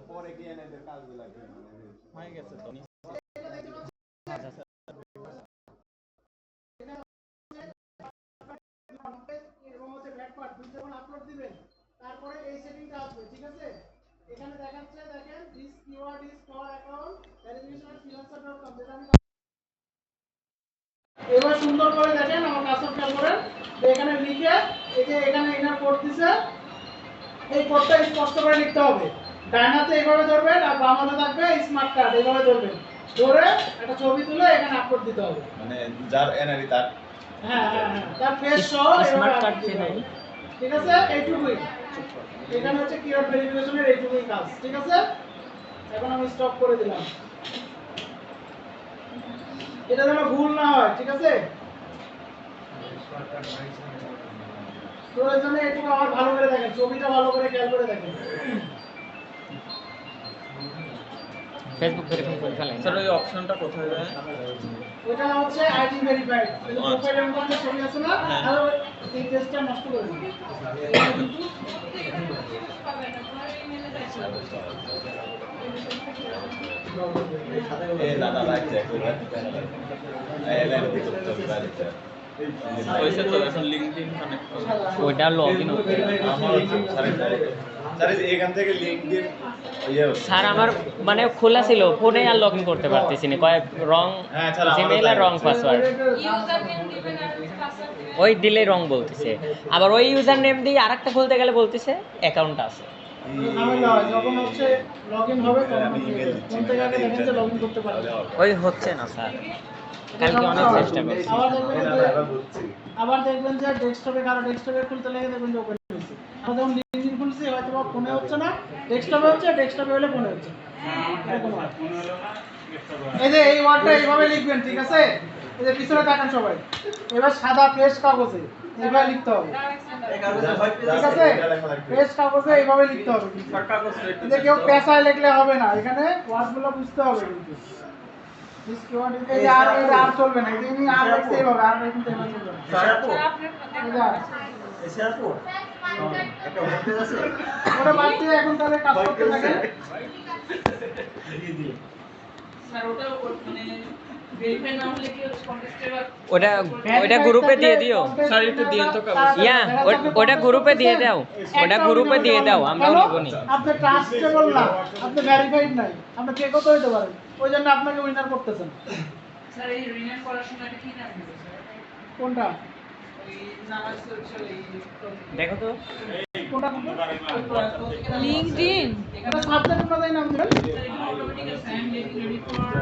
পরে গিয়ে এদের কাজগুলো হয়ে গেছে তো তারপরে এই সেটিংটা আসবে, ঠিক আছে? এখানে দেখাচ্ছে, দেখেন this keyword is for account ভেরিফিকেশন@freelancer.com, যেটা আমি এবার সুন্দর করে দেখেন আমার কাজটা খেয়াল করেন। এখানে লিখে এই যে এখানে ইনার কোড দিছে, এই কোডটা স্পষ্ট করে লিখতে হবে। ডান হাতে এইভাবে ধরবেন আর বাম হাতে থাকবে স্মার্ট কার্ড, এইভাবে ধরবেন, ধরে একটা ছবি তুলে এখানে আপলোড দিতে হবে। মানে যার এনআরই তার হ্যাঁ হ্যাঁ হ্যাঁ তার ফেস সহ স্মার্ট কার্ড কে নাই, ঠিক আছে? এইটুকুই এখানে হচ্ছে কিওয়ার্ড ভেরিফিকেশনের এইটুকুই কাজ, ঠিক আছে? এখন আমি স্টপ করে দিলাম, এটা যেন ভুল না হয়, ঠিক আছে? প্রয়োজনে একটু আবার ভালো করে দেখেন, ছবিটা ভালো করে খেয়াল করে দেখেন। ফেসবুক ভেরিফাই করে ফেলেন স্যার ওই অপশনটা কোথায় যায়? ওটা হচ্ছে আইডি ভেরিফাইড, এই প্রোফাইলের মধ্যে ছবি আছে না, আর এই টেস্টটা নষ্ট করে দিন। এই দাদা লাগছে একবার এই লাইন দিতে হবে ওইসে তো এখন লিংকডইন কানেক্ট করব ওইটা লগইন হতে আমার স্যার এখান থেকে লিংকডইন স্যার আমার মানে খোলা ছিল ফোনে আর লগইন করতে পারতেছি না, কয় রং জিমেইল আর রং পাসওয়ার্ড, ইউজার নেম দিবেন আর পাসওয়ার্ড ওই দিলে রং বলতেছে, আবার ওই ইউজার নেম দিয়ে আরেকটা খুলতে গেলে বলতেছে অ্যাকাউন্ট আছে। ঝামেলা হয় যখন হচ্ছে লগইন হবে তখন কোন থেকে আগে দেখেন যে লগইন করতে পারবে। ওই হচ্ছে না স্যার, কালকে অনেক চেষ্টা করছি। আবার দেখবেন যে ডেস্কটপে কারো ডেস্কটপে খুলতে লেগে দেখবেন যে ওপেন হয়েছে। আমরা যখন লিঙ্কডইন খুলছি হয়তো বা ফোনে হচ্ছে না, ডেস্কটপে হচ্ছে, ডেস্কটপে হলে ফোনে হচ্ছে। এই যে এই ওয়ার্ডটা এইভাবে লিখবেন, ঠিক আছে? এই যে পিছনে তাকান সবাই, এবার সাদা ফ্রেশ কাগজে এইভাবে লিখতে হবে, ঠিক আছে? ফ্রেশ কাগজে এইভাবে লিখতে হবে, কিন্তু কেউ পেঁচায় লিখলে হবে না, এখানে ওয়ার্ডগুলো বুঝতে হবে কিন্তু। এই আর এটা আর চলবে না, এই আর লিখতে হবে, আর কিন্তু এভাবে চলবে না। ওটা বাদ দিয়ে এখন তাহলে কাজ করতে থাকেন। স্যার ওটা মানে ভেরিফাই না হলে কি হচ্ছে কন্টেস্টের ওটা গ্রুপে দিয়ে দিও স্যার একটু দিন তো ইয়া, ওটা গ্রুপে দিয়ে দাও, ওটা গ্রুপে দিয়ে দাও, আমরাও নিব নি। আপনি ট্রাস্টেবল না, আপনি ভেরিফাইড নাই, আপনি কে কত হইতে পারেন, ওই জন্য আপনাকে উইনার করতেছেন। স্যার এই রিনেম করার সময় কি নাম দিবেন স্যার? কোনটা ওই নাম আছে হচ্ছে এই দেখো তো কোনটা লিংকডইন এটা সাবজেক্ট অনুযায়ী নাম দিবেন। অটোমেটিক্যালি সাইন রেডি ফর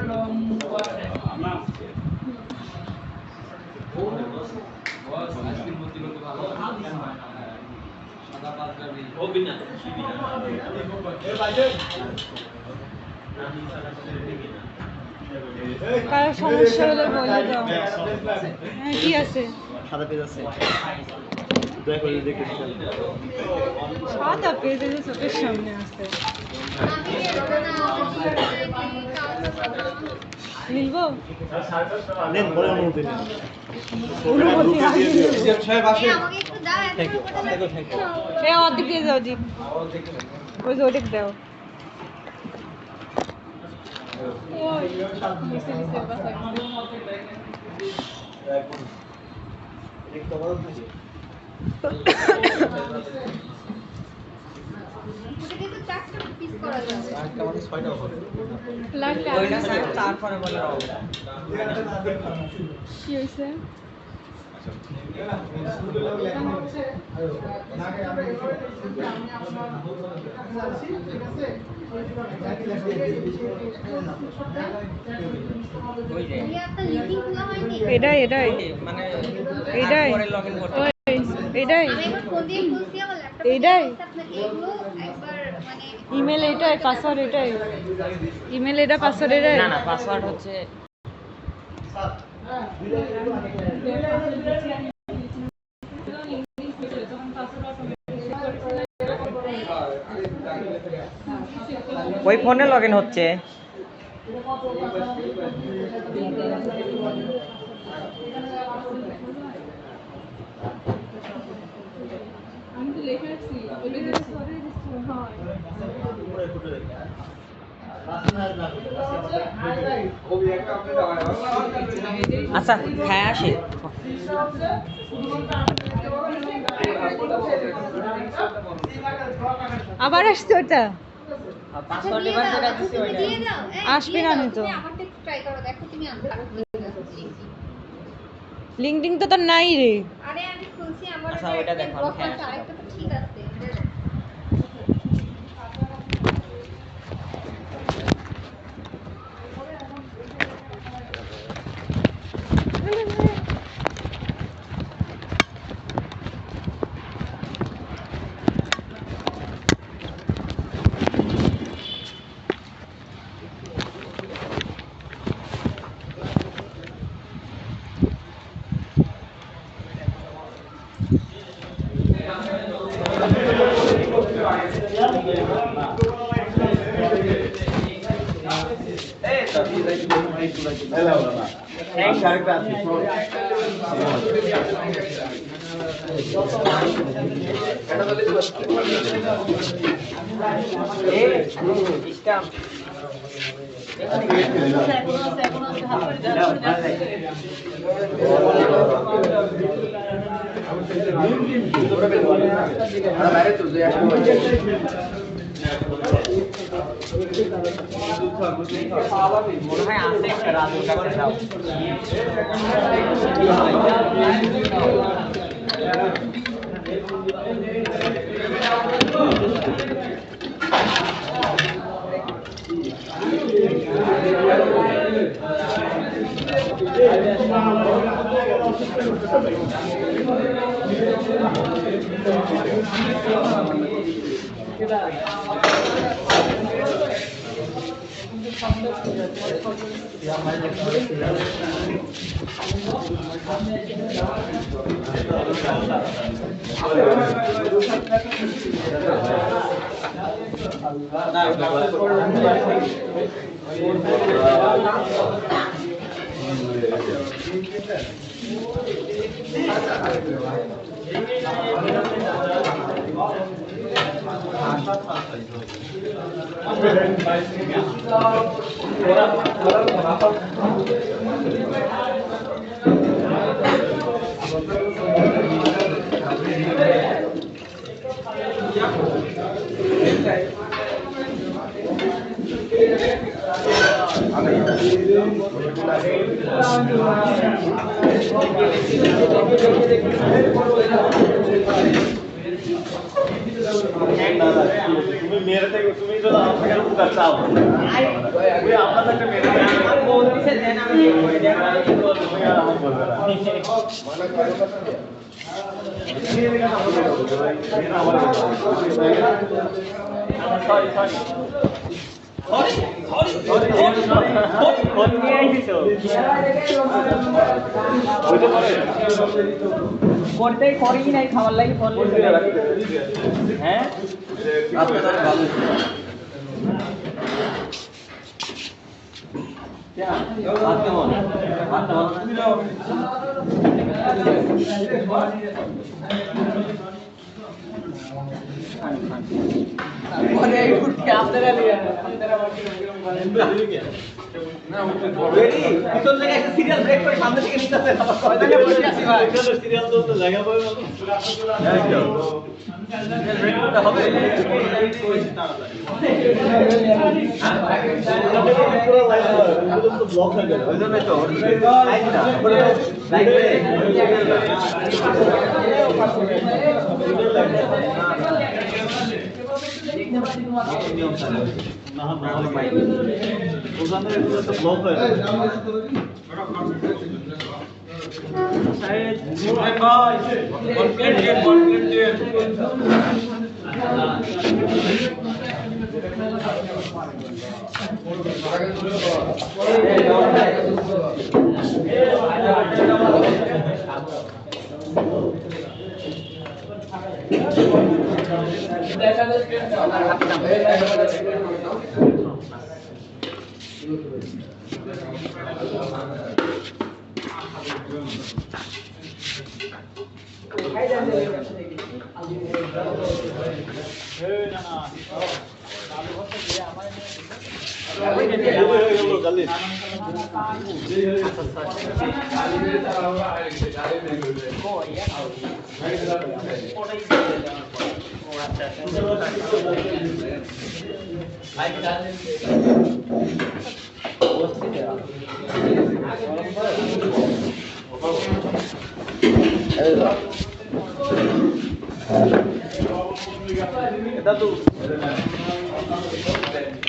কারো সমস্যা হলে বলে দাও। হ্যাঁ কি আছে? সাদা পেজ আছে দয়া করে দেখে সাদা পেজে যে চোখের সামনে আছে মিলবো নেন বড় অনুমতি নেন অনুমতি আগে ছয় পাশে এ অর্ধেক দিয়ে যাও জি, ওই যে অর্ধেক দাও। ওই নিচে নিচে বাসা লাগলে তারপরে বলে কি হয়েছে এটাই এটাই মানে এটাই এটাই এটাই ইমেল এটাই পাসওয়ার্ড এটাই ইমেল এটা পাসওয়ার্ড এটাই না না পাসওয়ার্ড হচ্ছে ওই ফোনে লগইন হচ্ছে আমি তো লেখা আছি আচ্ছা হ্যাঁ আসি আবার আসছে ওটা পাসওয়ার্ড এবার যেটা দিছি ওইটা আসবে না তো লিংকডিন তো তোর নাই রে আরে আমি খুলছি আমার আচ্ছা ওইটা দেখো হ্যাঁ আরেকটা তো ঠিক আছে মনে হয় আছে একটা রাজুর কাছে যাও তুমি মেরে থেকে তুমি যদি আমাকে উপকার চাও তুমি আপনাদের একটা মেরে আমার বোন দিছে দেন আমি করে দেন তুমি আর আমার বলবে না সরি সরি করতে করি নাই খাবার লাগি ফোন হ্যাঁ আপনারা রেডি পিছন থেকে একটা সিরিয়াল ব্রেক করে সামনে থেকে নিতে হবে আবার কয় জায়গায় বসে আছি ভাই সিরিয়াল তো জায়গা পাবে না ব্রেক করতে হবে পুরো লাইভ তো ব্লক হয়ে গেল ওইজন্য তো লাইভ না লাইভ নিয়ম থাকে না না ওখানে এগুলো তো ব্লক হয়ে যায় সাইড ভাই কমপ্লিট দিয়ে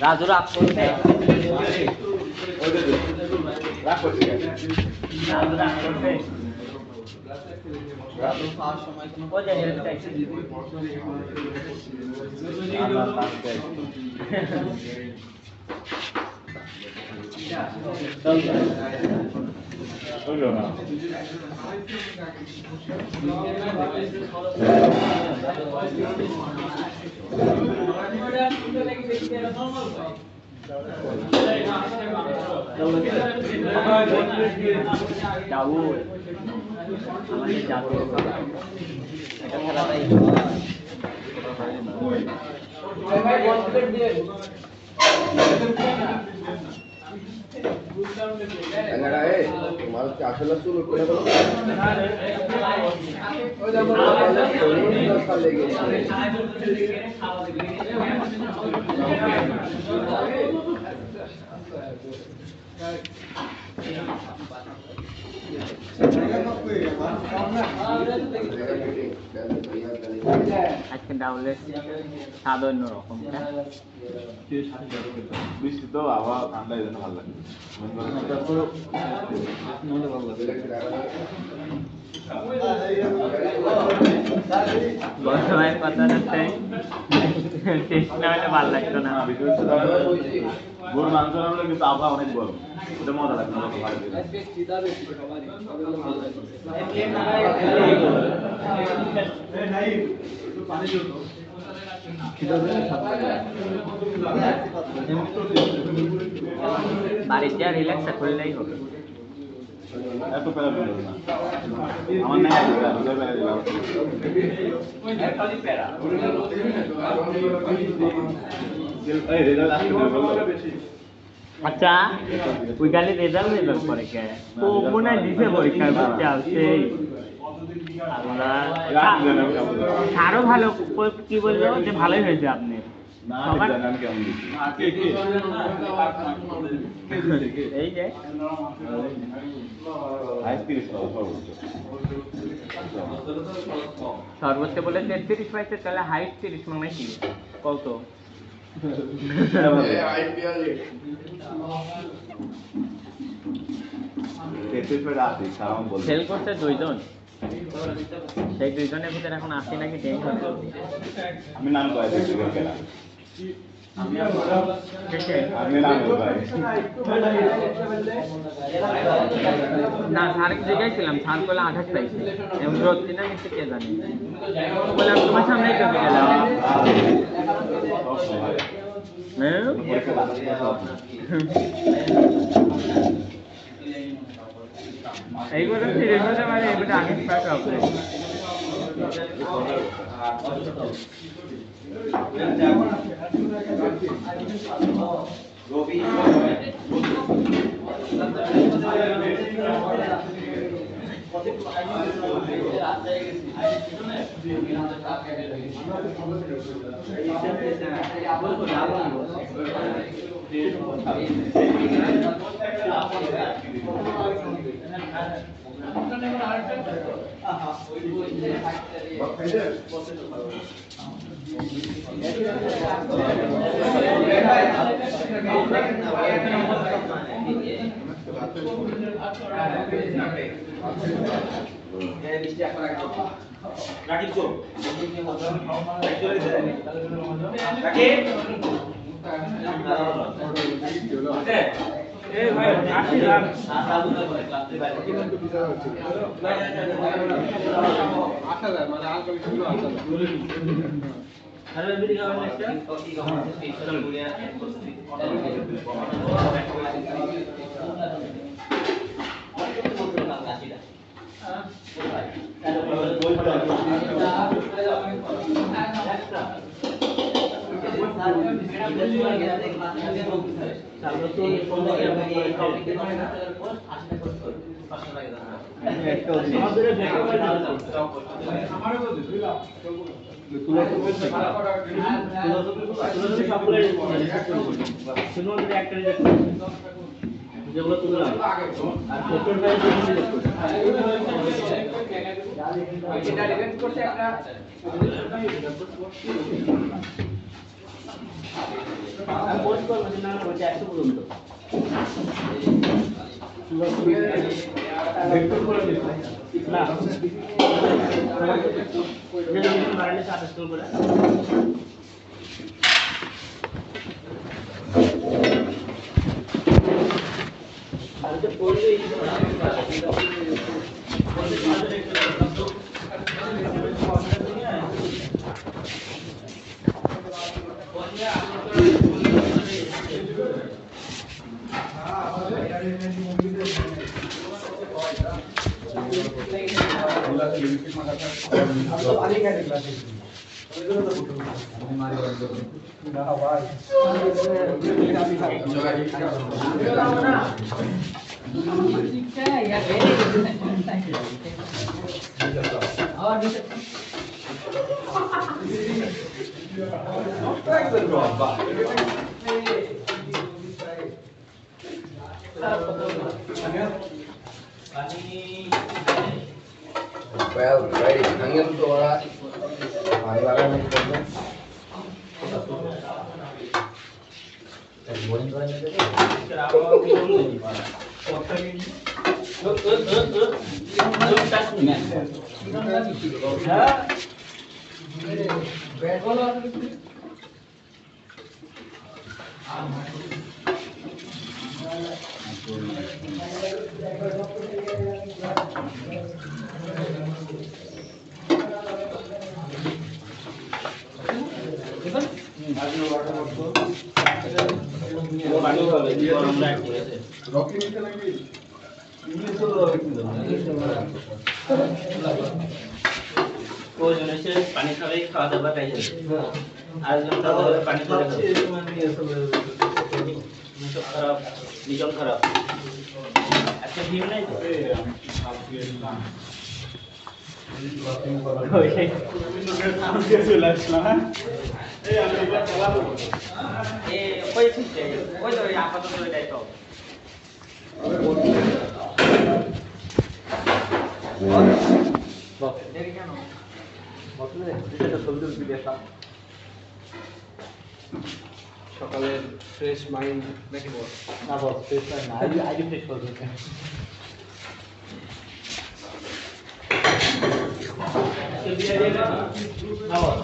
রাজু রাগ করবে আসলে শুরু করে আজকে ডাউলের স্বাদ অন্যরকম বৃষ্টি তো আবহাওয়া ঠান্ডা এই জন্য ভালো লাগে বর্তমানের কথা টেস্ট না হলে ভালো লাগতো না গরুর মাংস রান্না কিন্তু আবহাওয়া অনেক গরম ওটা মজা লাগবে না বাড়ির যা রিল্যাক্স করলেই হবে এত প্যারা দিল না আমার নাই এই রেজাল্ট আসতে বললো আচ্ছা ওই গালি রেজাল্ট রেজাল্ট করে কে ও মনে হয় দিছে পরীক্ষার বুঝতে আসছে আরো ভালো কি বললো যে ভালোই হয়েছে আপনি এই যে সর্বোচ্চ বলে 33 পাইছে তাহলে হাইট 30 মানে কি কত ফেল করছে দুইজন সেই দুইজনের ভিতরে এখন আসি নাকি টেনশন আমি নাম কয়ে না স্যার জিজ্ঞাসছিলাম স্যার বলে 28 পাইছে এমন রোজছি না কিন্তু কে জানি বলে তোমার সামনেই তো গেলাম এইগুলো সিরিয়াস হতে পারে এটা আগে পাস হবে রবি Well, ready. Hanggang to oras. Hanggang ng problem. পানি খাবেই খাওয়া দাওয়া তাই আর পানি খাওয়া খারাপ নিজন খারাপ আজকে ভিউ নাই তো ওই তো আপাতত এটাই তো সকালের ফ্রেশ মাইন্ড নাকি বস না বস ফ্রেশ না আইডি ফ্রেশ করবে না বস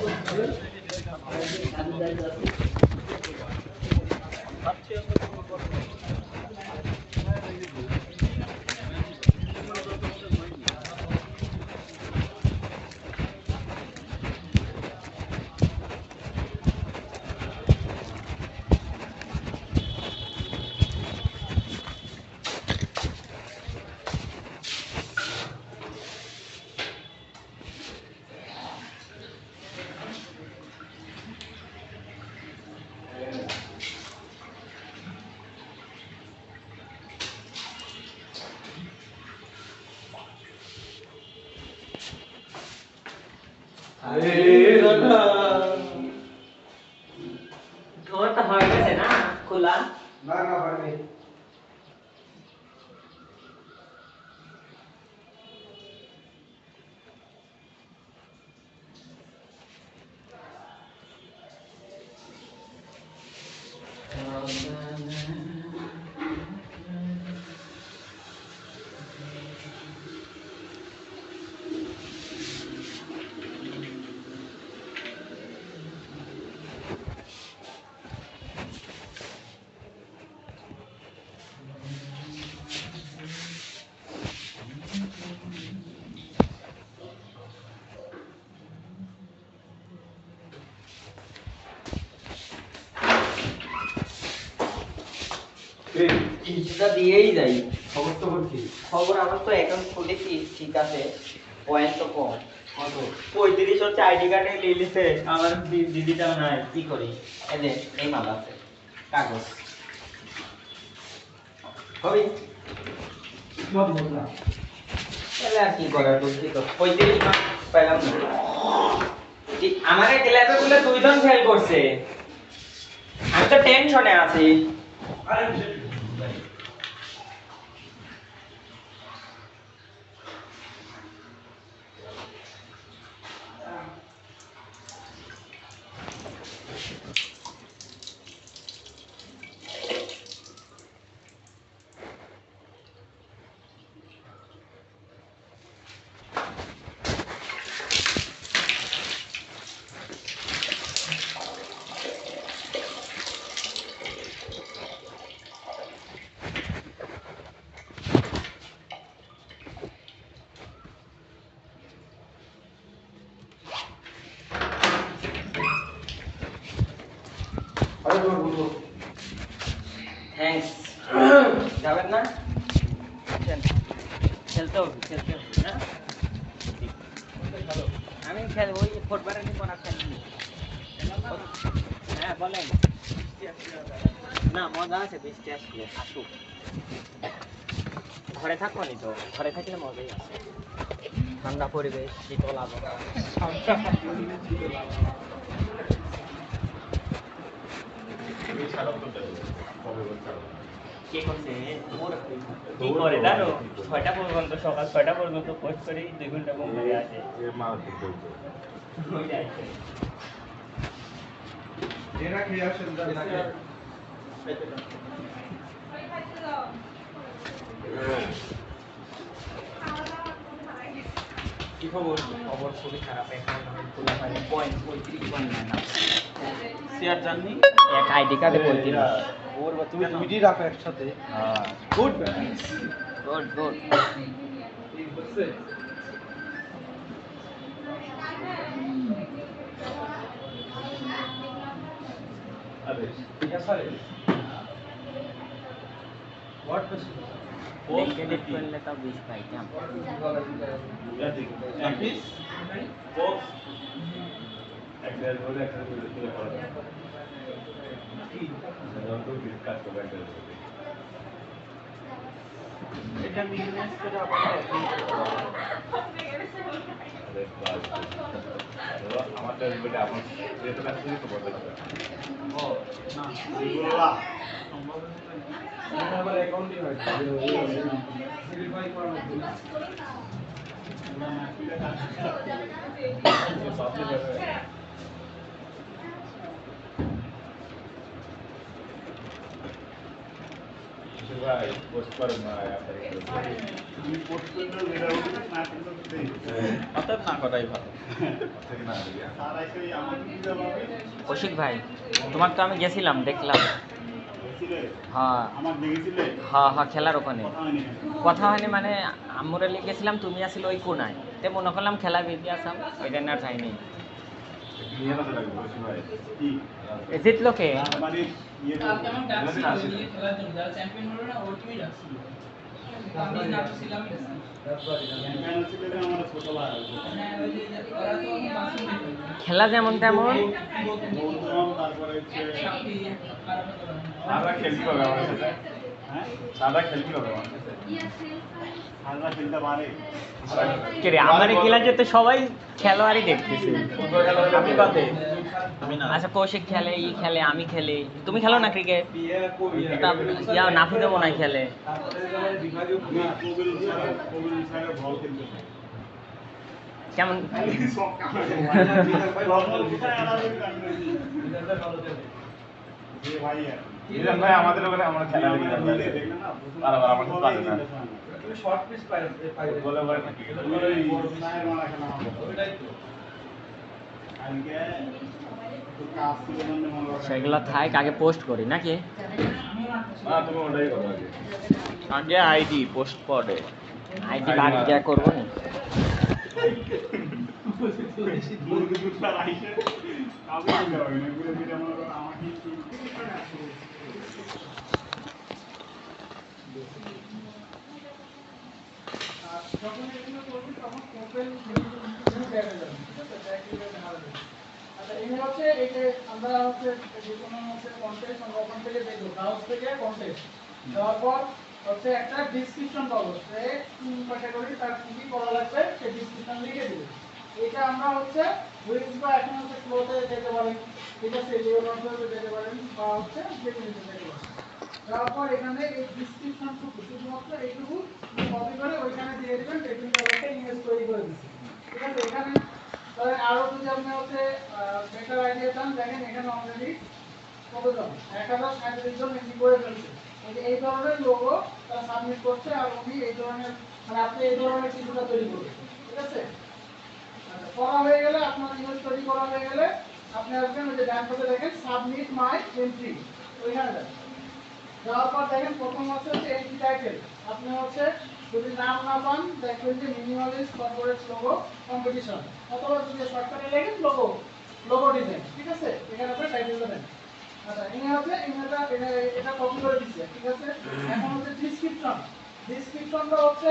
তোমার তো হয়ে গেছে না খোলা? না না হয়নি। কিছুটা দিয়েই যাই। খবর টবর কি? খবর আমার তো অ্যাকাউন্ট খুলেছি, ঠিক আছে, পয়েন্ট তো কম। কত? 35 হচ্ছে আইডি কার্ডে লিলিছে, আমার দিদিটা নাই, কি করি? এই যে এই মাল আছে, কাগজ হবে তাহলে আর কি করার, বুঝলি তো 35 মাস পেলাম না। আমার ক্লাবে বলে 2 জন ফেল করছে, আমি তো টেনশনে আছি। আরে তোমার বলবো থ্যাঙ্কস। যাবেন না? খেলতে হবে না? আমি খেলবো, ওই ফুটবলের নিয়ে না খেলবি। হ্যাঁ বলেন। না মজা আছে, বৃষ্টি আসলে আসুক। ঘরে থাকবো নি তো, ঘরে থাকলে মজাই আছে, ঠান্ডা পরিবেশ, শীতল আবহাওয়া। কে করছে? কি করে জানো? 6টা পর্যন্ত, সকাল 6টা পর্যন্ত পোস্ট করে 2 ঘন্টা ঘুম ধরে আসে। এরা খেয়ে আসেন কি খবর? খবর খুবই খারাপ, এখন খোলা হয়নি, পয়েন্ট 35 পয়েন্ট না। শেয়ার জাননি এক আইডি কার্ডে 35। ওর তুমি দুইটি রাখো একসাথে। হ্যাঁ গুড গুড গুড। আরে ঠিক আছে হোয়াট লিংক এডিট করলে তো 20 পাইতাম। পিস পোস্ট একটা বলে একটা বলে তুলে করা যায় কি তো কাজ করবে এটা বিজনেস করে আপনারা আমার বলে আমার যেটা কাজ করি তো বলতে হবে ও না সম্ভব এটা আবার অ্যাকাউন্টই হয় ভেরিফাই করার জন্য ভাই পোস্ট করেন না তুমি পোস্ট করলে মেয়েরা না করতে অর্থাৎ না করাই ভালো না আর এসে আমার কি যাবে কৌশিক ভাই, তোমার তো আমি গেছিলাম, দেখলাম। ছিলে হ্যাঁ আমার দেখেছিলে হ্যাঁ হ্যাঁ, খেলার ওখানে কথা হয়নি কথা হয়নি, মানে আমরে লিখেছিলাম, তুমি আসলে ওই কোনায়, তে মনে করলাম খেলা বেরিয়ে আসাম, ওইটা না যাইনি। নিয়ে না লাগবে ভাই কি এ জিতলো কে? মানে ইয়ে কালকে আমার ডাকছিল ওই খেলার জন্য, যারা চ্যাম্পিয়ন হলো না ওর টিমই ডাকছিল। আমি ডাকছিলাম চ্যাম্পিয়ন ছিল আমার ছোট ভাই হ্যাঁ ওই যে ওরা তো বাসন দিত খেলা যেমন তেমন। বলতাম তারপরে হচ্ছে সাপি আমরা খেলতে হবে আমার সাথে সাদা খেলবি হবে সাদা খেলতে পারে কে রে আমারে খেলা যেতে সবাই খেলোয়াড়ই দেখতেছি আমি বাদে আচ্ছা কৌশিক খেলে ই খেলে আমি খেলি তুমি খেলো না ক্রিকেট ইয়া নাফিদে মনে হয় খেলে বল খেলতে কেমন ভাই আমাদের ওখানে আমরা খেলা দেখি আর আমাদের পারে না শর্ট পিচ পাই বলে বলে নাকি সেগুলো থাক আগে পোস্ট করি নাকি না তুমি ওটাই করো আগে আইডি পোস্ট করে আইডি কার্ড যা করবো না যখন এগুলো করবি তখন ওপেন আচ্ছা এখানে হচ্ছে এই যে আমরা হচ্ছে যে কোনো হচ্ছে কন্টেস্ট আমরা ওখান থেকে দেখবো ব্রাউজ থেকে কন্টেস্ট দেওয়ার পর হচ্ছে একটা ডিসক্রিপশন পাবো সে কোন ক্যাটাগরি তার কি কি করা লাগবে সে ডিসক্রিপশন লিখে দেবে এটা আমরা হচ্ছে উইথ বা এখন হচ্ছে ফ্লোতে যেতে পারেন ঠিক আছে লিওনার্ডোতে যেতে পারেন বা হচ্ছে যেকোনোতে যেতে পারেন তারপর এখানে এই ডিসক্রিপশনটুকু শুধুমাত্র এইটুকু কপি করে ওইখানে দিয়ে দেবেন টেকনিক্যাল একটা ইমেজ তৈরি করে দিচ্ছি ঠিক আছে এখানে তাহলে আরো যদি আপনি হচ্ছে বেটার আইডিয়া চান দেখেন এখানে অলরেডি কতজন 1037 জন এন্ট্রি করে ফেলছে এই ধরনের লোগো তারা সাবমিট করছে আর উনি এই ধরনের মানে আপনি এই ধরনের কিছুটা তৈরি করবেন ঠিক আছে আচ্ছা করা হয়ে গেলে আপনার ইমেজ তৈরি করা হয়ে গেলে আপনি আসবেন ওই যে ডান পাশে দেখেন সাবমিট মাই এন্ট্রি ওইখানে যাবেন যাওয়ার পর দেখেন প্রথম হচ্ছে এন্ট্রি টাইটেল আপনি হচ্ছে যদি নাম না পান দেখবেন যে মিনিমালিস্ট কর্পোরেট লোগো কম্পিটিশন অথবা যদি শর্টকাটে লেখেন লোগো ডিজাইন ঠিক আছে এখানে আপনি টাইটেলটা দেন আচ্ছা এখানে হচ্ছে এটা কপি করে দিচ্ছি ঠিক আছে এখন হচ্ছে ডিসক্রিপশনটা হচ্ছে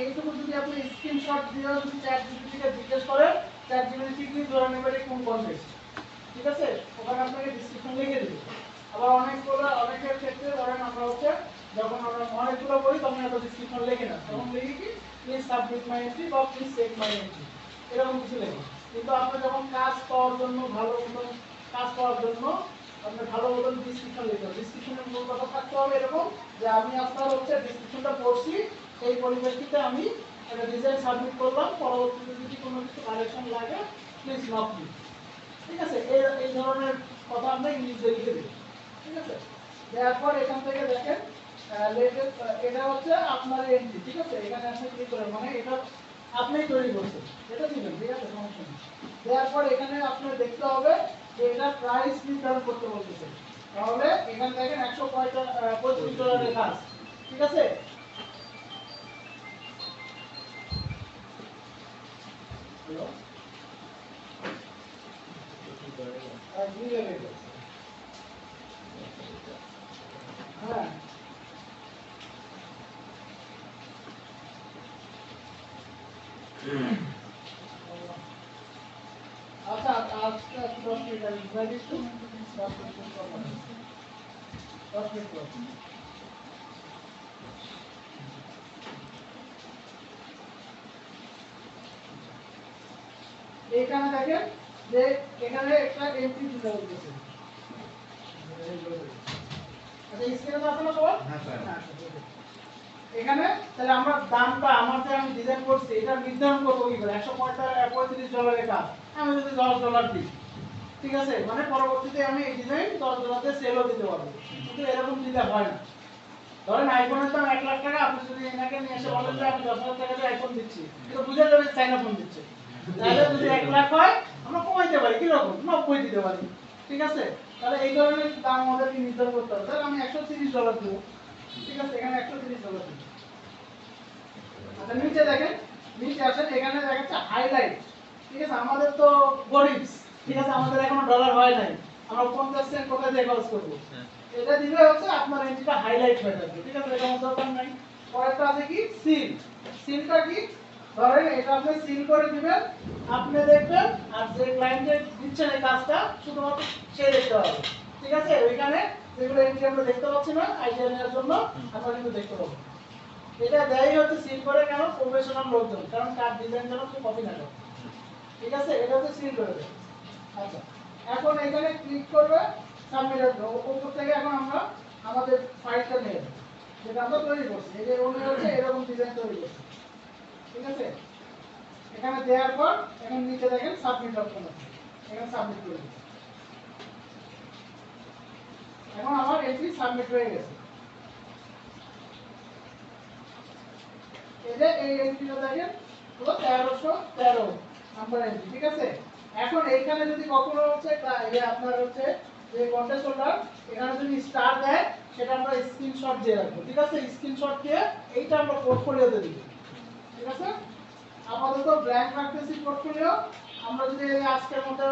এইটুকু যদি আপনি স্ক্রিনশট দিয়ে যদি চ্যাট জিপিটিকে জিজ্ঞেস করেন চ্যাট জিপিটি ঠিকই ধরে নেবে কোন কনটেক্সট ঠিক আছে ওখানে আপনাকে ডিসক্রিপশন লিখে দেবে আবার অনেকের ক্ষেত্রে ধরেন আমরা হচ্ছে যখন আমরা অনেকগুলো বলি তখন একটা ডিসক্রিপশন লিখে না তখন লিখি কি প্লিজ সাবমিট মাই এন্ট্রি বা প্লিজ চেক মাই এন্ট্রি এরকম কিছু লেখো কিন্তু আপনি যখন কাজ পাওয়ার জন্য ভালো মতন কাজ পাওয়ার জন্য আপনি ভালো মতন ডিসক্রিপশন লিখতে হবে ডিসক্রিপশনের মূল কথা থাকতে হবে এরকম যে আমি আপনার হচ্ছে ডিসক্রিপশনটা পড়ছি এই পরিপ্রেক্ষিতে আমি একটা ডিজাইন সাবমিট করলাম পরবর্তীতে যদি কোনো কিছু কারেকশন লাগে প্লিজ নক মি ঠিক আছে এই ধরনের কথা আমরা ইংলিশে লিখে দিই ঠিক আছে দেওয়ার পর এখান থেকে দেখেন এটা হচ্ছে আপনার এন্ট্রি ঠিক আছে এখানে আপনি ক্লিক করেন মানে এটা আপনিই তৈরি করছেন এটা দিবেন ঠিক আছে সমস্যা নেই দেওয়ার পর এখানে আপনার দেখতে হবে যে এটা প্রাইস নির্ধারণ করতে বলতেছে তাহলে এখানে দেখেন $135 কাজ ঠিক আছে হ্যাঁ আচ্ছা আজকে 10 মিনিট আমি বুঝাই দিচ্ছি 10 মিনিট এখানে দেখেন যে এখানে একটা এন্ট্রি দিতে হচ্ছে আচ্ছা স্ক্রিনে আছে না সবার হ্যাঁ স্যার এখানে তাহলে আমরা দামটা আমার যে আমি ডিজাইন করছি এটা নির্ধারণ করব কি করে $135 কাজ আমি যদি $10 দিই ঠিক আছে মানে পরবর্তীতে আমি এই ডিজাইন $10 তে সেলও দিতে পারবো কিন্তু এরকম দিলে হয় না ধরেন আইফোনের দাম 1 লাখ টাকা আপনি যদি এনাকে নিয়ে এসে বলেন যে আমি 10,000 টাকা দিয়ে আইফোন দিচ্ছি তো বুঝে যাবে চাইনা ফোন দিচ্ছে তাহলে যদি 1 লাখ হয় আমরা কমাইতে পারি কি রকম 90 দিতে পারি ঠিক আছে তাহলে এই ধরনের দাম আমাদেরকে নির্ধারণ করতে হবে তাহলে আমি $130 দেব ঠিক আছে এখানে $130 দেব আচ্ছা নিচে দেখেন নিচে আসেন এখানে দেখাচ্ছে হাইলাইট ঠিক আছে আমাদের তো গরিব ঠিক আছে আমাদের এখনো ডলার হয় নাই আমরা 50 সেন্ট কোথায় দিয়ে খরচ করব এটা দিলে হচ্ছে আপনার এন্ট্রিটা হাইলাইট হয়ে যাবে ঠিক আছে এটা আমাদের দরকার নাই পরেরটা আছে কি সিলটা কি ধরেন এটা আপনি সিল করে দিবেন আপনি দেখবেন আর যে ক্লায়েন্টে দিচ্ছেন এই কাজটা শুধুমাত্র সে দেখতে পাবে ঠিক আছে ওইখানে যেগুলো এন্ট্রি আমরা দেখতে পাচ্ছি না আইডিয়া নেওয়ার জন্য আমরা কিন্তু দেখতে পাবো। এটা দেয় হচ্ছে সিল করে কেন প্রফেশনাল লোকজন, কারণ কার ডিজাইন যেন কেউ কপি না করে। ঠিক আছে, এটা হচ্ছে সিল করে দেয়। আচ্ছা, এখন এখানে ক্লিক করবে সাবমিট উপর থেকে। এখন আমরা আমাদের ফাইলটা নিয়ে নেব যেটা আমরা তৈরি করছি। এই যে উনি হচ্ছে এরকম ডিজাইন তৈরি করছে। ঠিক আছে, এখানে দেওয়ার পর এখন নিচে দেখেন সাবমিট অপশন আছে, এখানে সাবমিট করে দিন। এখন আমার এন্ট্রি সাবমিট হয়ে গেছে। এই যে এই এন্ট্রিটা দেখেন পুরো 1313 নাম্বার এন্ট্রি। ঠিক আছে, এখন এইখানে যদি কখনো হচ্ছে আপনার হচ্ছে যে কন্টেস্ট হোল্ডার এখানে যদি স্টার দেয় সেটা আমরা স্ক্রিনশট দিয়ে রাখবো। ঠিক আছে, স্ক্রিনশট দিয়ে এইটা আমরা পোর্টফোলিওতে দিব। ঠিক আছে, আপাতত ব্ল্যাঙ্ক রাখতেছি পোর্টফোলিও। আমরা যদি আজকের মতো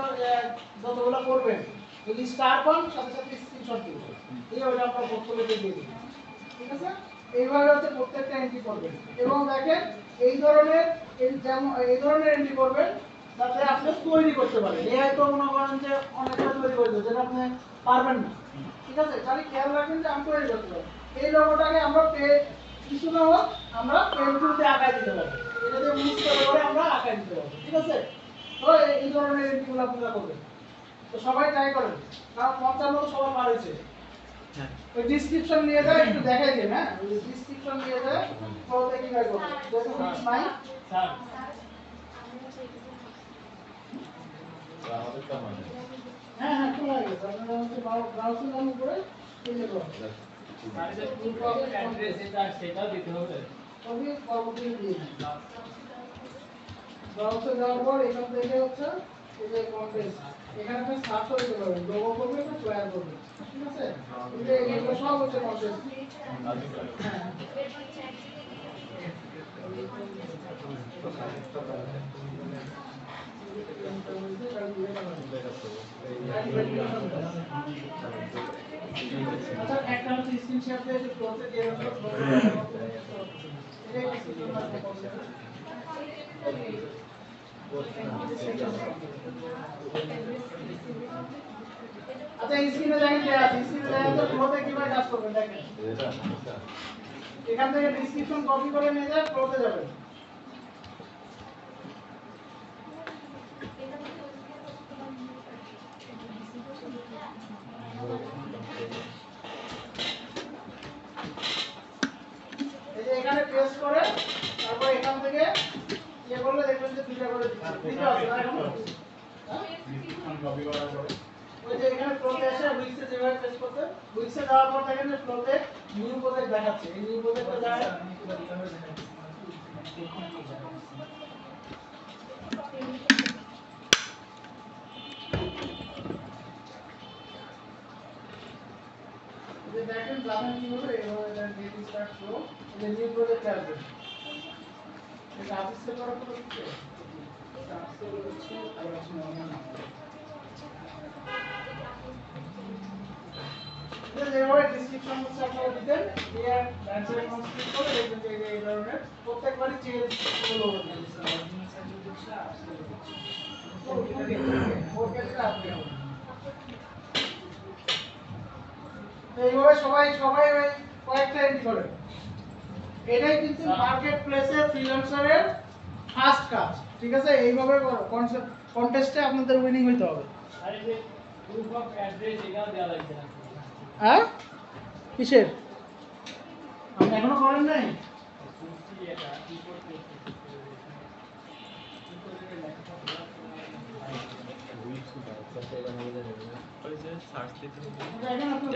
যতগুলো করবেন যদি স্টার পান সাথে সাথে স্ক্রিনশট দিব, এই ওটা আমরা পোর্টফোলিওতে দিয়ে দিব। ঠিক আছে, এইভাবে হচ্ছে প্রত্যেকটা এন্ট্রি করবেন। এবং দেখেন এই ধরনের এন্ট্রি করবেন যাতে আপনি তৈরি করতে পারেন। এআই তো মনে করেন যে অনেকটা তৈরি করে দেবে যেটা আপনি পারবেন না। ঠিক আছে, খালি খেয়াল রাখবেন যে আমি তৈরি করতে পারবো। এই লোগোটাকে আমরা কিছু না হোক আমরা পেন টুলতে আঁকাই দিতে পারবো, এটা দিয়ে মিক্স করে আমরা আঁকাই দিতে পারবো। ঠিক আছে, তো এই ধরনের এন্ট্রিগুলো আপনারা করবেন। তো সবাই ট্রাই করেন, কারণ 55 তো সবার পার হয়েছে। ওই ডেসক্রিপশন নিয়ে যায় একটু দেখাই দিন। হ্যাঁ, ওই ডেসক্রিপশন নিয়ে যায় কোথাও থেকে কিভাবে করবেন যদি কিছু নাই। স্যার আমাদের তো মানে হ্যাঁ হ্যাঁ, খোলা হয়ে গেছে। আপনারা হচ্ছে ব্রাউজার নাম করে পেয়ে যাবেন। আর যে প্রুফ অফ অ্যাড্রেস সেটা দিতে হবে। সবই পরবর্তীতে দিয়ে দিন। ব্রাউজার যাওয়ার পর এখান থেকে হচ্ছে এই যে কন্টেন্ট এখানে আপনি সার্চ করতে পারবেন, লোগো করবেন না প্লেয়ার করবেন। ঠিক আছে, এই যে এগুলো সব হচ্ছে কন্টেন্ট। আচ্ছা, একটা হচ্ছে স্ক্রিন শেয়ার দিয়ে যে ফ্লোতে দিয়ে রাখবো, এটা কি সিস্টেম আছে আচ্ছা, স্ক্রিনে দেখেন দেয়া আছে, স্ক্রিনে দেখেন তো ফ্লোতে কিভাবে কাজ করবেন দেখেন। এখান থেকে ডেসক্রিপশন কপি করে নিয়ে যায় ফ্লোতে যাবেন। এই যে এখানে পেস্ট করে তারপর এখান থেকে ইয়ে করলে দেখবেন যে দুইটা করে দিতে আছে না এখন। কপি করার পরে ওই যে এখানে ফ্লোতে এসে উইক্সে যেভাবে পেস্ট করতে উইক্সে যাওয়ার পর দেখেন যে ফ্লোতে নিউ প্রজেক্ট দেখাচ্ছে। এই নিউ প্রজেক্টে যায় যে দেখেন যাবেন কি হবে এইভাবে গেট স্টার্ট ফ্লো এই যে নিউ প্রজেক্ট আসবে। এটা আবিষ্কার করার পর হচ্ছে ট্রান্সফার হচ্ছে আর আছে নরমাল। যেভাবে ডেসক্রিপশন হচ্ছে আপনারা দিতেন এর অ্যান্সার কমপ্লিট করে দেখবেন যে এই ধরনের প্রত্যেকবারই চেঞ্জ হলো হবে। এইভাবে সবাই ওই কয়েকটা এন্ট্রি করে। এটাই কিন্তু মার্কেট প্লেসে ফ্রিল্যান্সারের ফার্স্ট কাজ। ঠিক আছে, এইভাবে কন্টেস্টে আপনাদের উইনিং হইতে হবে। আরে যে প্রুফ অফ অ্যাড্রেস এটাও দেওয়া লাগবে না। হ্যাঁ, কিসের আপনি এখনো করেন নাই? এটা কি করতে ওই যে সার্চ দিতে হবে দেখেন আপনি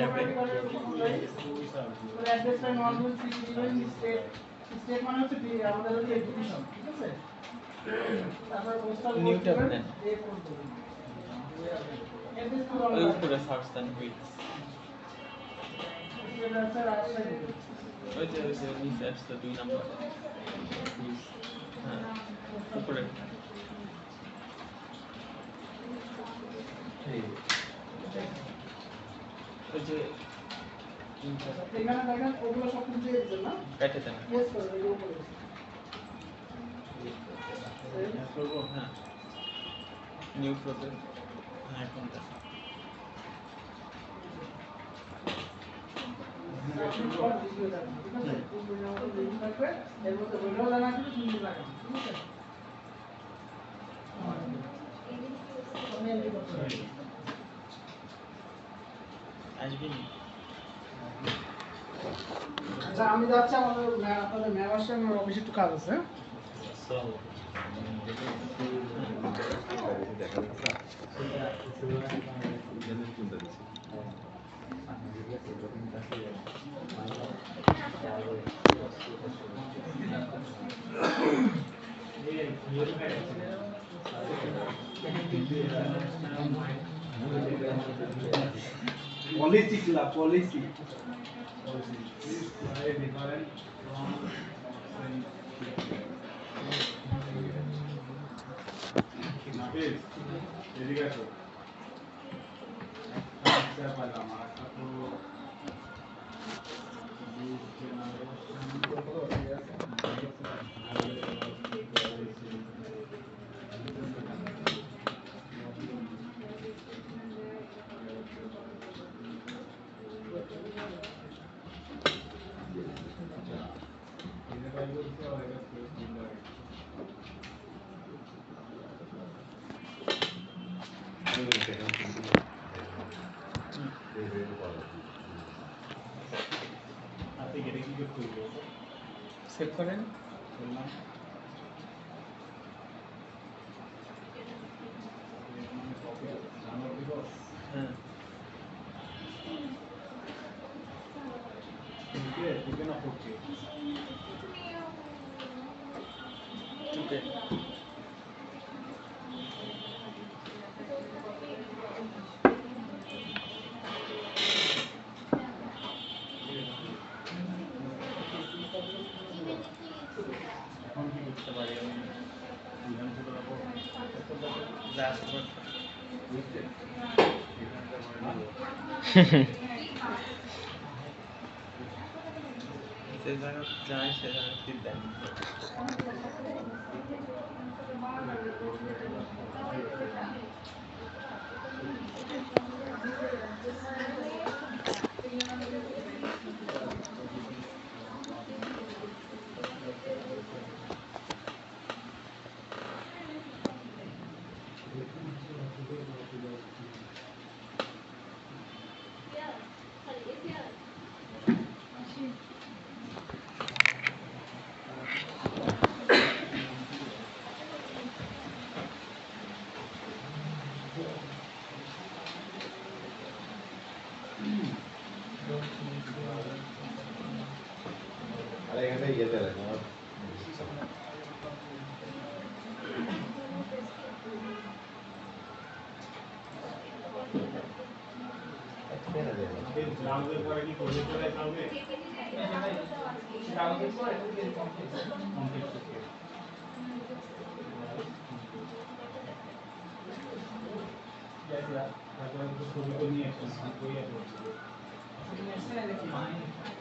অ্যাড্রেস টাইম 123 স্টেট মানে হচ্ছে আমাদের হচ্ছে এডুকেশন। ঠিক আছে, তারপর পোস্টাল নিউ ট্যাব দেন। এই ফোন করুন অ্যাড্রেস তো ওই উপরে সার্চ দেন উইথ ফ্রিল্যান্সার আসছে। ওই যে নিচে আসছে 2 নাম্বার। হ্যাঁ, উপরে ওই যে এখানে দেখেন ওগুলো সব খুঁজে দিচ্ছেন না, কেটে দেন। ইয়েস করে এই উপরে হ্যাঁ, নিউ প্রজেক্ট। হ্যাঁ, কোনটা আচ্ছা আমি যাচ্ছি আমাদের আপনাদের ম্যাম আসছে আমার অফিসে একটু কাজ আছে হ্যাঁ পলিসি এদিকে আসো সেভ করেন আরে এখানে ইয়েতে লাগে আমার ব্রাউজার পরে কি করবে চলে আসবে ব্রাউজার পরে কমপ্লিট তারপরে তো ছবি তো নিয়ে আসছেন বই আছে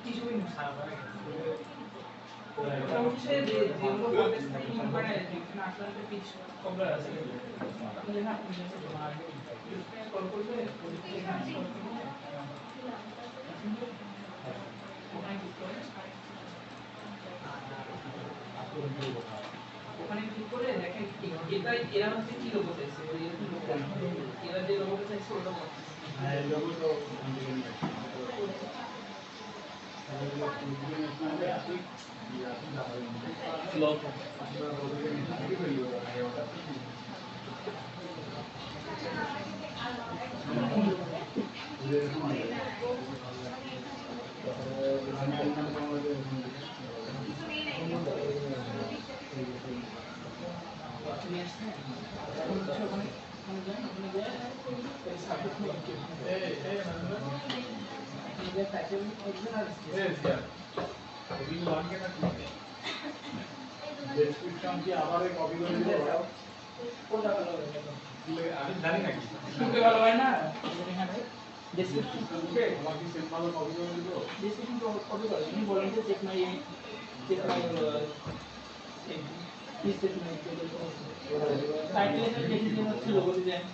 কিছুই খারাপ হয় হচ্ছে যে যেগুলো কলেজ থেকে মনে হয় যেখানে আসলে পিচ কভার আছে আপনি যেখানে আপনি যেটা তোমার আগে কল করবে এখানে কল করবে ওখানে ক্লিক করে ওখানে ক্লিক করে দেখেন এটা এরা হচ্ছে কি লোগো চাইছে এরা যে লোগোটা চাইছে ওটা করছে হ্যাঁ লোগো তো ডেসক্রিপশন কি আবার কপি করে দিলে কোনটা ভালো হবে আমি জানি না কি শুনতে ভালো হয় না এখানে ডেসক্রিপশন ওকে আমার কি সেট ভালো কপি করে দিল ডেসক্রিপশন কপি করে আপনি বলেন যে check my please check my title এখানে লিখে দিন হচ্ছে লোগো ডিজাইন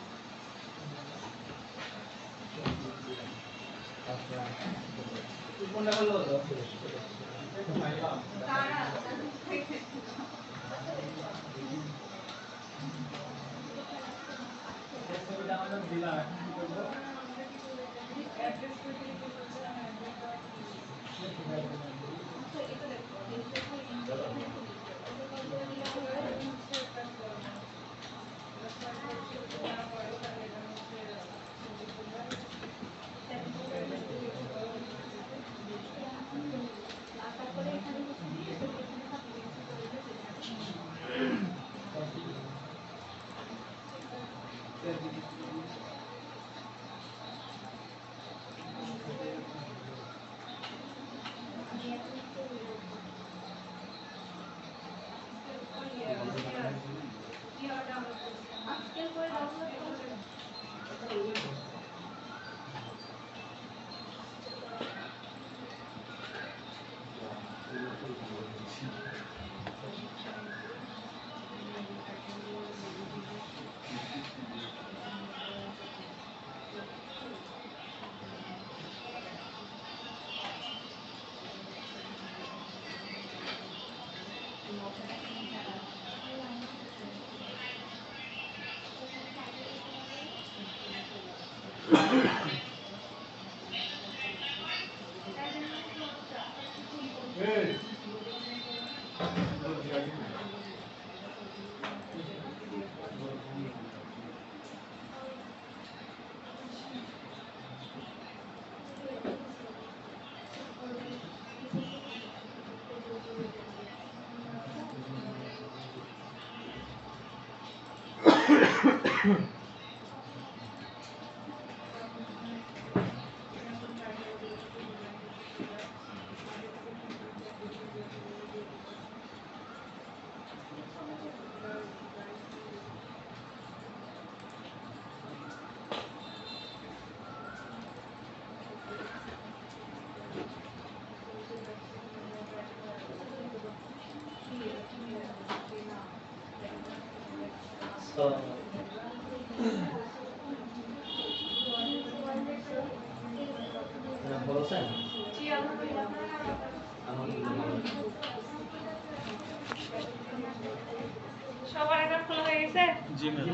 সবার এটা খোলা হয়ে গেছে? জি ম্যাম।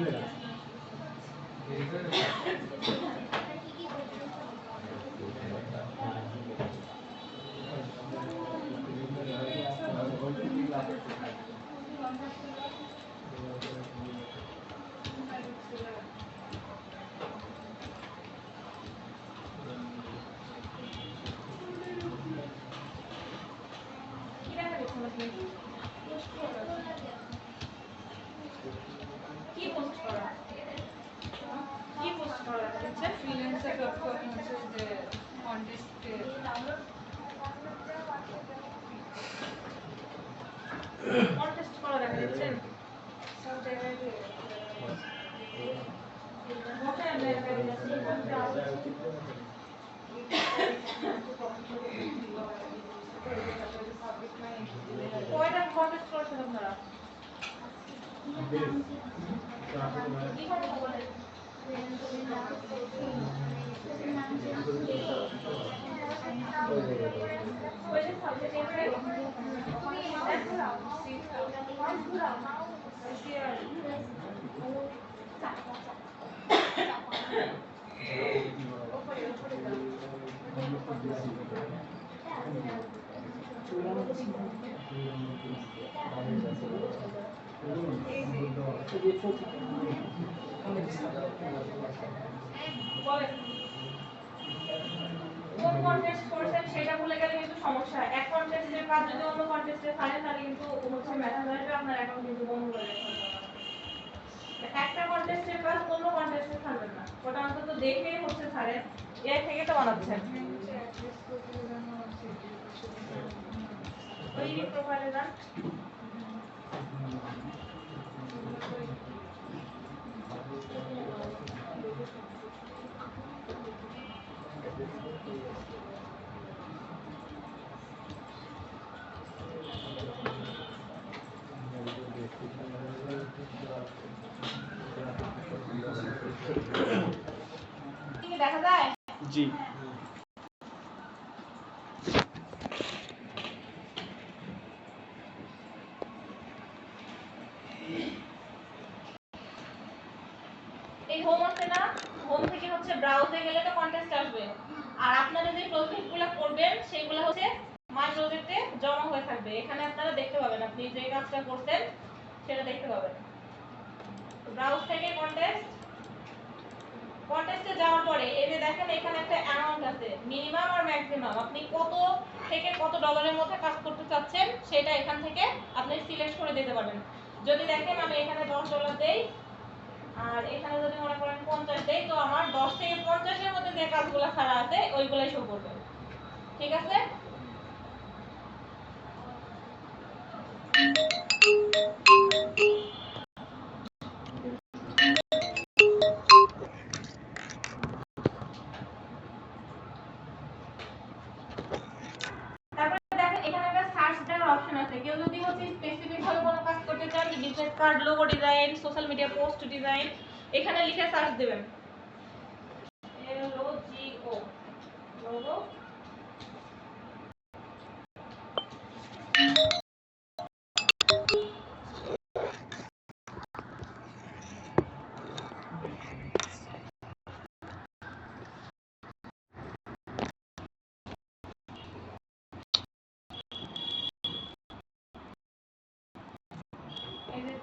কি দেখা যাচ্ছে? কি পোস্ট করা? কি পোস্ট করা হচ্ছে? freelancer.com হচ্ছে যে কন্টেস্টে কন্টেস্ট করা দেখা যাচ্ছে? সব জায়গায় ওকে আমি দেখা যাচ্ছে। কয়টা কন্টেস্ট করছেন আপনারা? কি করে বলেন? ওই যে সাবজেক্ট এসে বলেন কোন কন্টেস্ট করছেন সেটা ভুলে গেলে কিন্তু সমস্যা। এক কন্টেস্টের কাজ যদি অন্য কন্টেস্টে ছাড়েন তাহলে কিন্তু হচ্ছে মেসেজ আসবে আপনার অ্যাকাউন্ট কিন্তু বন্ধ করে দেওয়া হবে। একটা কন্টেস্টের কাজ অন্য কন্টেস্টে ছাড়বেন না, ওটা অন্তত দেখেই হচ্ছে ছাড়েন। এর থেকে তো বানাচ্ছেন ওই প্রোফাইলে যান। দেখা যায়? জি। হোম আছে না, হোম থেকে হচ্ছে ব্রাউজে গেলে তো কন্টেস্ট আসবে, আর আপনারা যে প্রজেক্টগুলো করবেন সেগুলো হচ্ছে মাই প্রজেক্টে জমা হয়ে থাকবে। এখানে আপনারা দেখতে পাবেন আপনি যে কাজটা করছেন সেটা দেখতে পাবেন। ব্রাউজ থেকে কন্টেস্টে যাওয়ার পরে এই যে দেখেন এখানে একটা অ্যামাউন্ট আছে, মিনিমাম আর ম্যাক্সিমাম আপনি কত থেকে কত ডলারের মধ্যে কাজ করতে চাচ্ছেন সেটা এখান থেকে আপনি সিলেক্ট করে দিতে পারবেন। যদি দেখেন আমি এখানে $10 দেই আর এখানে যদি মনে করেন 50 দেই, তো আমার 10 থেকে 50 এর মধ্যে যে কাজগুলো ছাড়া আছে ওইগুলাই শো করবে। ঠিক আছে? তারপরে দেখেন এখানে একটা সার্চ দেওয়ার অপশন আছে। কেউ যদি হচ্ছে স্পেসিফিক ভাবে কোনো কাজ করতে চান, business card, logo design, social media post design, এখানে লিখে সার্চ দিবেন LOGO লোগো।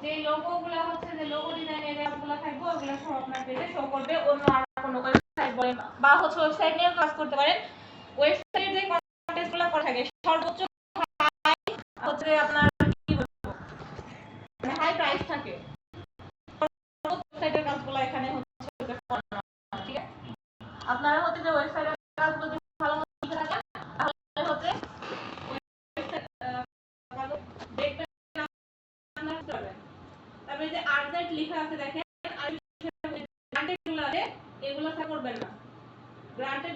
যে লোগোগুলো হচ্ছে যে লোগো ডিজাইনের অ্যাপগুলো থাকবে ওগুলো সব আপনার পেজে শো করবে। অন্য আর কোনো ওয়েবসাইট বলেন বা হচ্ছে ওয়েবসাইট নিয়ে কাজ করতে পারেন। ওয়েবসাইটে যে কন্টেন্টগুলো করা থাকে সর্বোচ্চ হচ্ছে আপনার কি বলবো মানে হাই প্রাইস থাকে, ওয়েবসাইটের কাজগুলো এখানে হচ্ছে করা না। ঠিক আছে, আপনারা হচ্ছে যে ওয়েবসাইটের কাজগুলো যদি ভালো মতো শিখে থাকেন তাহলে হচ্ছে দেখবেন আপনারা চলবেন। তারপরে যে আর্জেন্ট লেখা আছে দেখেন, আর গ্রান্টেড গুলো আছে এগুলো সা করবেন না। গ্রান্টেড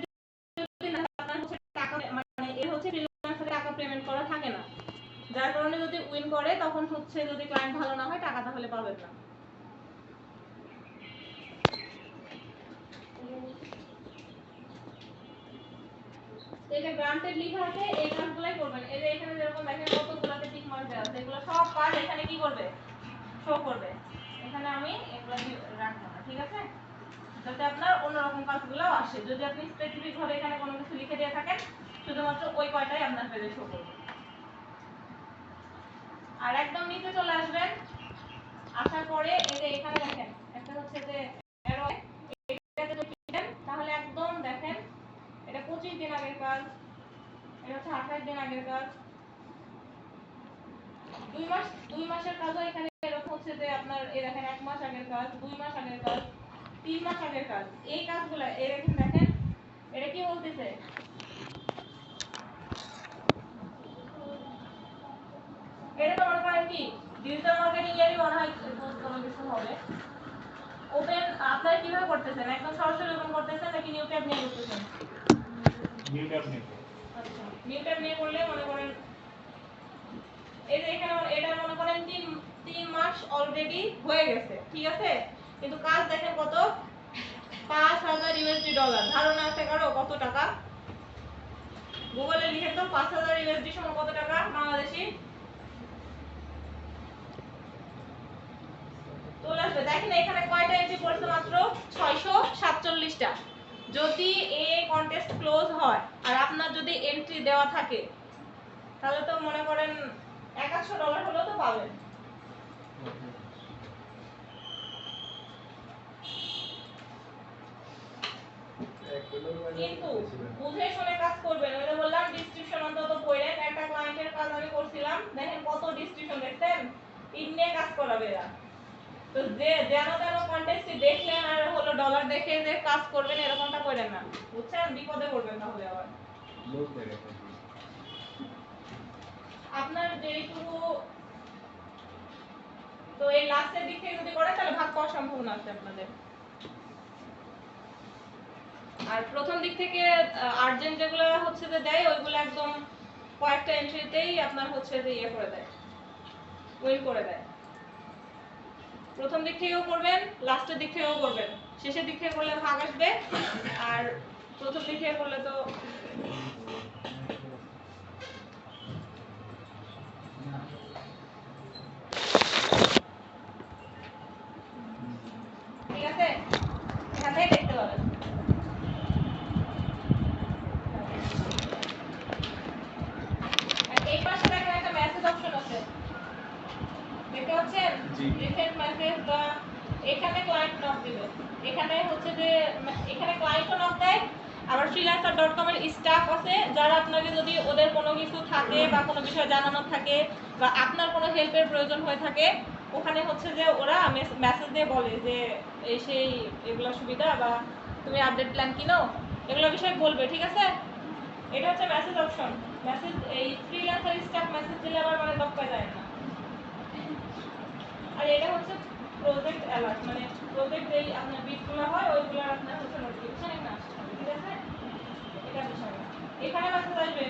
যদি না আপনার হচ্ছে টাকা মানে এর হচ্ছে ফ্রিল্যান্সারে টাকা পেমেন্ট করা থাকে না, যার কারণে যদি উইন করে তখন হচ্ছে যদি ক্লায়েন্ট ভালো না হয় টাকা তাহলে পাবেন না। এই যে গ্রান্টেড লেখা আছে এই কাজগুলাই করবেন। এই যে এখানে যেরকম দেখেন কতগুলোতে টিক মার্ক দেওয়া আছে, এগুলো সব কাজ এখানে কি করবে শো করবে। এখানে আমি এগুলো রাখবো না। ঠিক আছে, যাতে আপনার অন্যরকম কাজগুলো আসে। যদি আপনি স্পেসিফিক ভাবে এখানে কোনো কিছু লিখে দিয়ে থাকেন শুধুমাত্র ওই কয়টাই আপনার পেজে শো করবে। আর একদম নিচে চলে আসবেন, আসার পরে এই যে এখানে দেখেন একটা হচ্ছে যে অ্যারো, এটাতে যদি দেন তাহলে একদম দেখেন এটা 25 দিন আগের কাজ, এটা হচ্ছে 28 দিন আগের কাজ, 2 মাসের কাজও এখানে এরকম হচ্ছে যে আপনার এই দেখেন 1 মাস আগের কাজ, 2 মাস আগের কাজ, 3 মাস আগের কাজ। এই কাজগুলো এরকম দেখেন এটা কি বলতেছে, এটা তো মনে করেন কি ডিজিটাল মার্কেটিং এরই মনে হয় কোনো কিছু হবে। ওপেন আপনারা কিভাবে করতেছেন, একদম সরাসরি ওপেন করতেছেন নাকি নিউ ট্যাব নিয়ে করতেছেন? নিউ ট্যাব নিয়ে। আচ্ছা, নিউ ট্যাব নিয়ে করলে মনে করেন এই যে এখানে এটা মনে করেন 3 মাস অলরেডি হয়ে গেছে। ঠিক আছে, কিন্তু কাজ দেখেন কত, $5000 ধারণা আছে কারো কত টাকা? গুগলে লিখে তো $5000 সমান কত টাকা বাংলাদেশি? চলে আসবে। দেখেন এখানে কয়টা এন্ট্রি পড়ছে, মাত্র 647টা। যদি এই কন্টেস্ট ক্লোজ হয় আর আপনার যদি এন্ট্রি দেওয়া থাকে তাহলে তো মনে করেন $100 হলেও তো পাবেন। কিন্তু বুঝে শুনে কাজ করবেন। ওই যে বললাম ডেসক্রিপশন অন্তত পড়েন। একটা ক্লায়েন্টের কাজ আমি করছিলাম, দেখেন কত ডেসক্রিপশন দেখছেন, ইন্নে কাজ করাবে এরা। তো যে যেন তেন কন্টেস্টে দেখলেন আর হলো ডলার দেখে যে কাজ করবেন এরকমটা করেন না, বুঝছেন? বিপদে পড়বেন তাহলে আবার। আপনার যেটুকু তো এই লাস্টের দিক থেকে যদি করে তাহলে ভাগ পাওয়ার সম্ভাবনা আছে আপনাদের। আর প্রথম দিক থেকে আর্জেন্ট যেগুলো হচ্ছে যে দেয় ওইগুলো একদম কয়েকটা এন্ট্রিতেই আপনার হচ্ছে যে ইয়ে করে দেয়, উইন করে দেয়। প্রথম দিক থেকেও করবেন, লাস্টের দিক থেকেও করবেন, শেষের দিক থেকে করলে ভাগ আসবে, আর প্রথম দিক থেকে করলে তো ঠিক আছে। জি রিসেন্ট মেসেজ বা এখানে ক্লায়েন্ট নক দিবে, এখানে হচ্ছে যে এখানে ক্লায়েন্টও নক দেয়, আবার freelancer.com এর স্টাফ আছে যারা আপনাকে যদি ওদের কোনো কিছু থাকে বা কোনো বিষয় জানানোর থাকে বা আপনার কোনো হেল্পের প্রয়োজন হয়ে থাকে, ওখানে হচ্ছে যে ওরা মেসেজ দিয়ে বলে যে এই সেই এগুলো সুবিধা বা তুমি আপডেট প্ল্যান কিনো, এগুলো বিষয়ে বলবে, ঠিক আছে? এটা হচ্ছে মেসেজ অপশন। মেসেজ এই ফ্রিল্যান্সার স্টাফ মেসেজ দিলে আবার মানে দক্কা যায় না। আর এটা হচ্ছে প্রজেক্ট অ্যালার্ট, মানে প্রজেক্ট এই আপনার বিটগুলো হয় ওইগুলো আপনার হচ্ছে নোটিফিকেশন এখানে আসছে, ঠিক আছে? এটা বিষয়। এখানে মেসেজ আসবে